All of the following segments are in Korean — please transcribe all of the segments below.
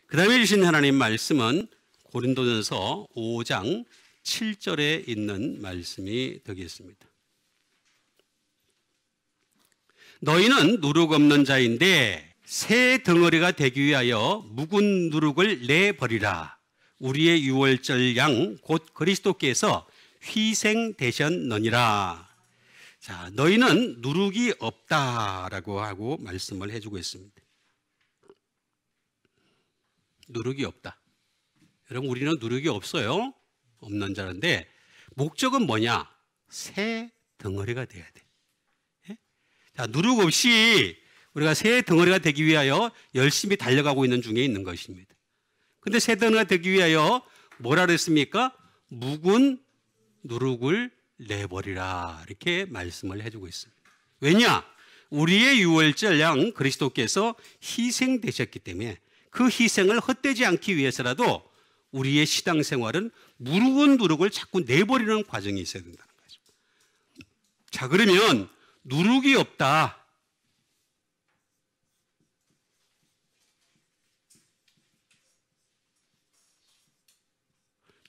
그 다음에 주신 하나님 말씀은 고린도전서 5장 7절에 있는 말씀이 되겠습니다. 너희는 누룩 없는 자인데 새 덩어리가 되기 위하여 묵은 누룩을 내버리라. 우리의 유월절 양 곧 그리스도께서 희생되셨느니라. 자, 너희는 누룩이 없다라고 하고 말씀을 해주고 있습니다. 누룩이 없다. 여러분, 우리는 누룩이 없어요. 없는 자인데 목적은 뭐냐? 새 덩어리가 돼야 돼. 예? 자, 누룩 없이 우리가 새 덩어리가 되기 위하여 열심히 달려가고 있는 중에 있는 것입니다. 근데 새 덩어리가 되기 위하여 뭐라 그랬습니까? 묵은 누룩을 내버리라, 이렇게 말씀을 해주고 있습니다. 왜냐? 우리의 유월절 양 그리스도께서 희생되셨기 때문에 그 희생을 헛되지 않기 위해서라도 우리의 신앙생활은 묵은 누룩을 자꾸 내버리는 과정이 있어야 된다는 거죠. 자, 그러면 누룩이 없다.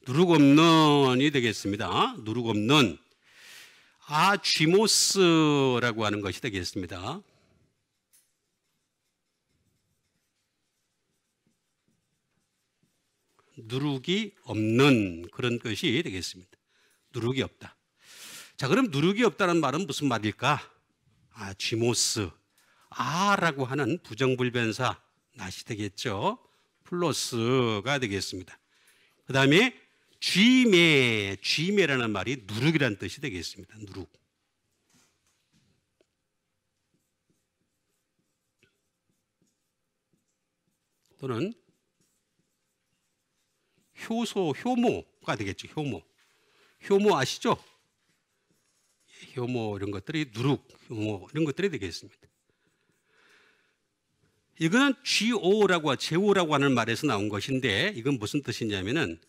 누룩 없는이 되겠습니다. 누룩 없는 아쥐모스라고 하는 것이 되겠습니다. 누룩이 없는 그런 것이 되겠습니다. 누룩이 없다. 자, 그럼 누룩이 없다는 말은 무슨 말일까? 쥐모스, 아라고 하는 부정불변사 낫이 되겠죠. 플러스가 되겠습니다. 그 다음에 쥐매라는 말이 누룩이라는 뜻이 되겠습니다. 누룩. 또는 효모가 되겠죠. 효모 아시죠? 효모 이런 것들이 누룩, 효모 이런 것들이 되겠습니다. 이거는 제오라고 하는 말에서 나온 것인데 이건 무슨 뜻이냐면은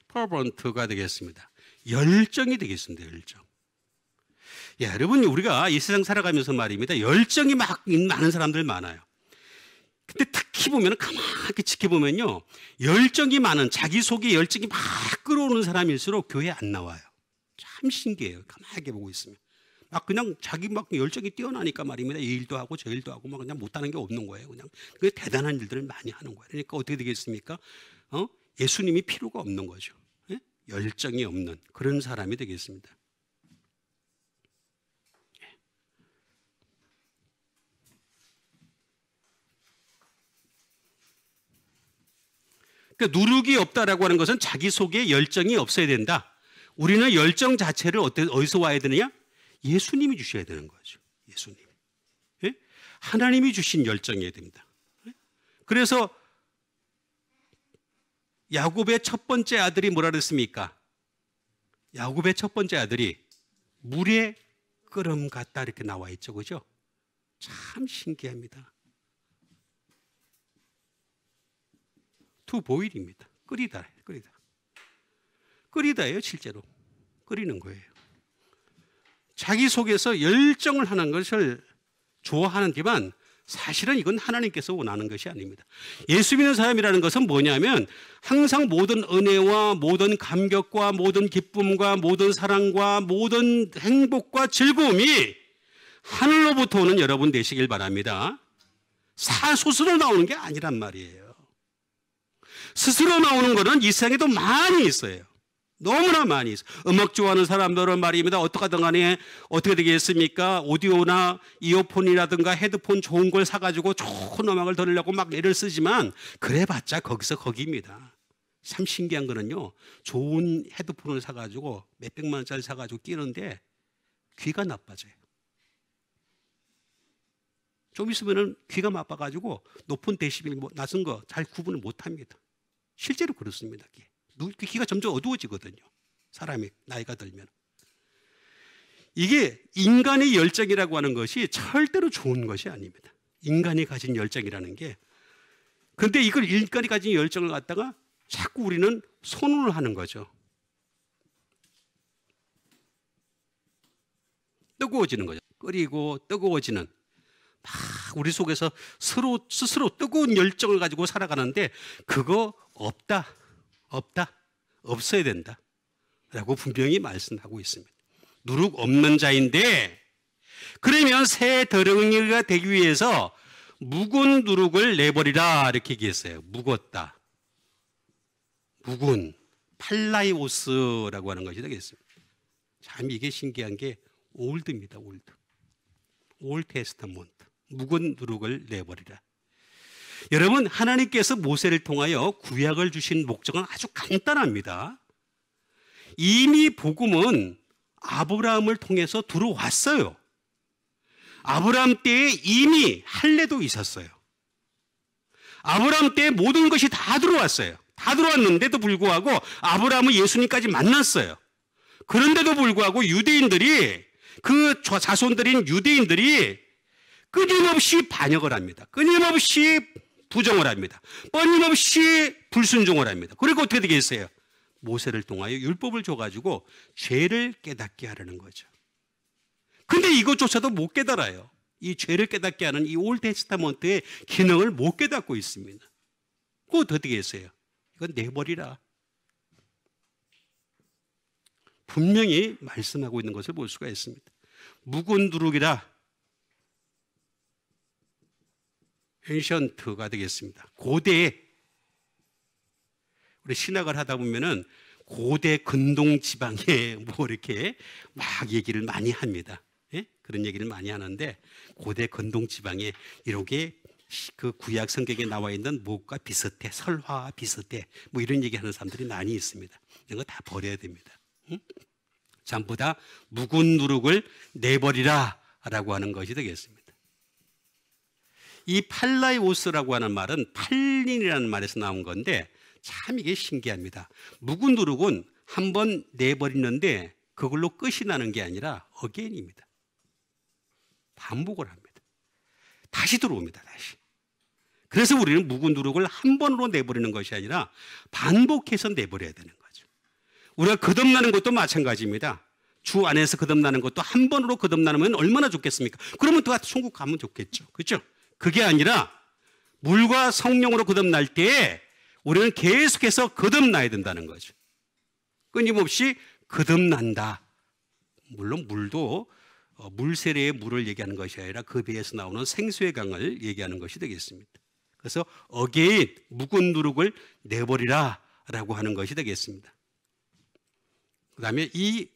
퍼번트가 되겠습니다. 열정이 되겠습니다. 열정. 야, 여러분, 우리가 이 세상 살아가면서 말입니다. 열정이 막 많은 사람들 많아요. 근데 특히 보면 가만히 지켜보면요, 열정이 많은, 자기 속에 열정이 막 끌어오는 사람일수록 교회 안 나와요. 참 신기해요. 가만히 보고 있으면 막 그냥 자기 막 열정이 뛰어나니까 말입니다. 이 일도 하고 저 일도 하고 막 그냥 못하는 게 없는 거예요. 그냥 그 대단한 일들을 많이 하는 거예요. 그러니까 어떻게 되겠습니까? 예수님이 필요가 없는 거죠. 예? 열정이 없는 그런 사람이 되겠습니다. 그러니까 누룩이 없다라고 하는 것은 자기 속에 열정이 없어야 된다. 우리는 열정 자체를 어디서 와야 되느냐? 예수님이 주셔야 되는 거죠. 예수님. 예? 하나님이 주신 열정이어야 됩니다. 예? 그래서 야곱의 첫 번째 아들이 뭐라 그랬습니까? 야곱의 첫 번째 아들이 물에 끓음 같다 이렇게 나와 있죠. 그죠? 참 신기합니다. to boil입니다. 끓이다예요. 실제로 끓이는 거예요. 자기 속에서 열정을 하는 것을 좋아하는지만 사실은 이건 하나님께서 원하는 것이 아닙니다. 예수 믿는 사람이라는 것은 뭐냐면 항상 모든 은혜와 모든 감격과 모든 기쁨과 모든 사랑과 모든 행복과 즐거움이 하늘로부터 오는 여러분 되시길 바랍니다. 스스로 나오는 게 아니란 말이에요. 스스로 나오는 거는 이 세상에도 많이 있어요. 너무나 많이 있어요. 음악 좋아하는 사람들은 말입니다. 어떡하든 간에 어떻게 되겠습니까? 오디오나 이어폰이라든가 헤드폰 좋은 걸 사가지고 좋은 음악을 들으려고 막 애를 쓰지만 그래봤자 거기서 거기입니다. 참 신기한 거는요, 좋은 헤드폰을 사가지고 몇백만 원짜리 사가지고 끼는데 귀가 나빠져요. 좀 있으면은 귀가 나빠가지고 높은 데시벨 낮은 거 잘 구분을 못합니다. 실제로 그렇습니다. 귀가 점점 어두워지거든요. 사람이 나이가 들면. 이게 인간의 열정이라고 하는 것이 절대로 좋은 것이 아닙니다. 인간이 가진 열정이라는 게. 근데 이걸 인간이 가진 열정을 갖다가 자꾸 우리는 선호를 하는 거죠. 뜨거워지는 거죠. 끓이고 뜨거워지는, 막 우리 속에서 스스로 뜨거운 열정을 가지고 살아가는데 그거 없다, 없어야 된다 라고 분명히 말씀하고 있습니다. 누룩 없는 자인데, 그러면 새 더러기가 되기 위해서 묵은 누룩을 내버리라 이렇게 얘기했어요. 묵었다, 묵은 팔라이오스라고 하는 것이 되겠습니다. 참 이게 신기한 게 올드입니다. 올드 테스타먼트, 묵은 누룩을 내버리라. 여러분, 하나님께서 모세를 통하여 구약을 주신 목적은 아주 간단합니다. 이미 복음은 아브라함을 통해서 들어왔어요. 아브라함 때에 이미 할례도 있었어요. 아브라함 때에 모든 것이 다 들어왔어요. 다 들어왔는데도 불구하고 아브라함은 예수님까지 만났어요. 그런데도 불구하고 유대인들이, 그 자손들인 유대인들이 끊임없이 반역을 합니다. 끊임없이 부정을 합니다. 끊임없이 불순종을 합니다. 그리고 어떻게 되겠어요? 모세를 통하여 율법을 줘가지고 죄를 깨닫게 하려는 거죠. 근데 이것조차도 못 깨달아요. 이 죄를 깨닫게 하는 이 올드 테스타먼트의 기능을 못 깨닫고 있습니다. 그거 어떻게 했어요? 이건 내버리라. 분명히 말씀하고 있는 것을 볼 수가 있습니다. 묵은 누룩이라, 엔션트가 되겠습니다. 고대, 우리 신학을 하다 보면은 고대 근동 지방에 뭐 이렇게 막 얘기를 많이 합니다. 예? 그런 얘기를 많이 하는데, 고대 근동 지방에 이렇게 그 구약 성경에 나와 있는 무엇과 비슷해, 설화와 비슷해, 뭐 이런 얘기하는 사람들이 많이 있습니다. 이런 거 다 버려야 됩니다. 전부 다 묵은 누룩을 내버리라 라고 하는 것이 되겠습니다. 이 팔라이오스라고 하는 말은 팔린이라는 말에서 나온 건데, 참 이게 신기합니다. 묵은 누룩은 한번 내버리는데 그걸로 끝이 나는 게 아니라 어게인입니다. 반복을 합니다. 다시 들어옵니다. 다시. 그래서 우리는 묵은 누룩을 한 번으로 내버리는 것이 아니라 반복해서 내버려야 되는 거죠. 우리가 거듭나는 것도 마찬가지입니다. 주 안에서 거듭나는 것도 한 번으로 거듭나면 얼마나 좋겠습니까? 그러면 또 천국 가면 좋겠죠. 그렇죠? 그게 아니라 물과 성령으로 거듭날 때에 우리는 계속해서 거듭나야 된다는 거죠. 끊임없이 거듭난다. 물론 물도 물 세례의 물을 얘기하는 것이 아니라 그 배에서 나오는 생수의 강을 얘기하는 것이 되겠습니다. 그래서 어게인, 묵은 누룩을 내버리라 라고 하는 것이 되겠습니다. 그 다음에 이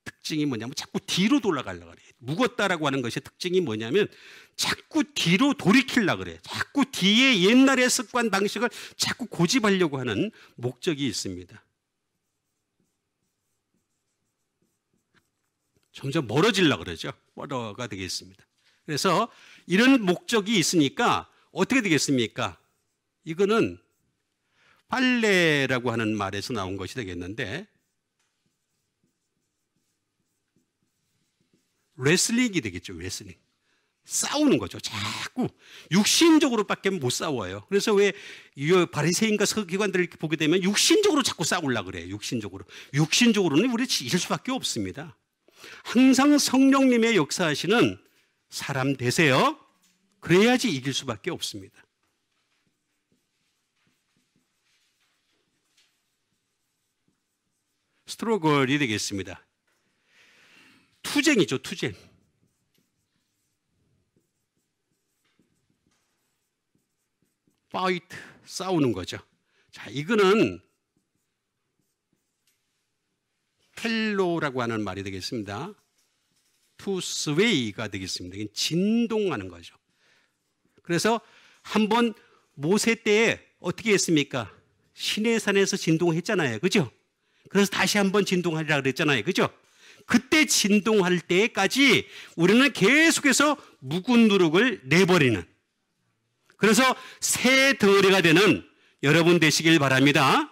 특징이 뭐냐면 자꾸 뒤로 돌아가려고 그래요. 묵었다라고 하는 것의 특징이 뭐냐면 자꾸 뒤로 돌이키려고 그래요. 자꾸 뒤에 옛날의 습관 방식을 자꾸 고집하려고 하는 목적이 있습니다. 점점 멀어지려고 그러죠. 멀어가 되겠습니다. 그래서 이런 목적이 있으니까 어떻게 되겠습니까? 이거는 빨래라고 하는 말에서 나온 것이 되겠는데, 레슬링이 되겠죠. 레슬링. 싸우는 거죠. 자꾸 육신적으로밖에 못 싸워요. 그래서 왜 바리새인과 서기관들을 이렇게 보게 되면 육신적으로 자꾸 싸우려고 그래요. 육신적으로는 우리 이길 수밖에 없습니다. 항상 성령님의 역사하시는 사람 되세요. 그래야지 이길 수밖에 없습니다. 스트로글이 되겠습니다. 투쟁이죠, 투쟁. 파이트, 싸우는 거죠. 자, 이거는 펠로라고 하는 말이 되겠습니다. to sway가 되겠습니다. 이건 진동하는 거죠. 그래서 한번 모세 때에 어떻게 했습니까? 시내산에서 진동했잖아요. 그죠? 그래서 다시 한번 진동하리라 그랬잖아요. 그죠? 그때 진동할 때까지 우리는 계속해서 묵은 누룩을 내버리는, 그래서 새 덩어리가 되는 여러분 되시길 바랍니다.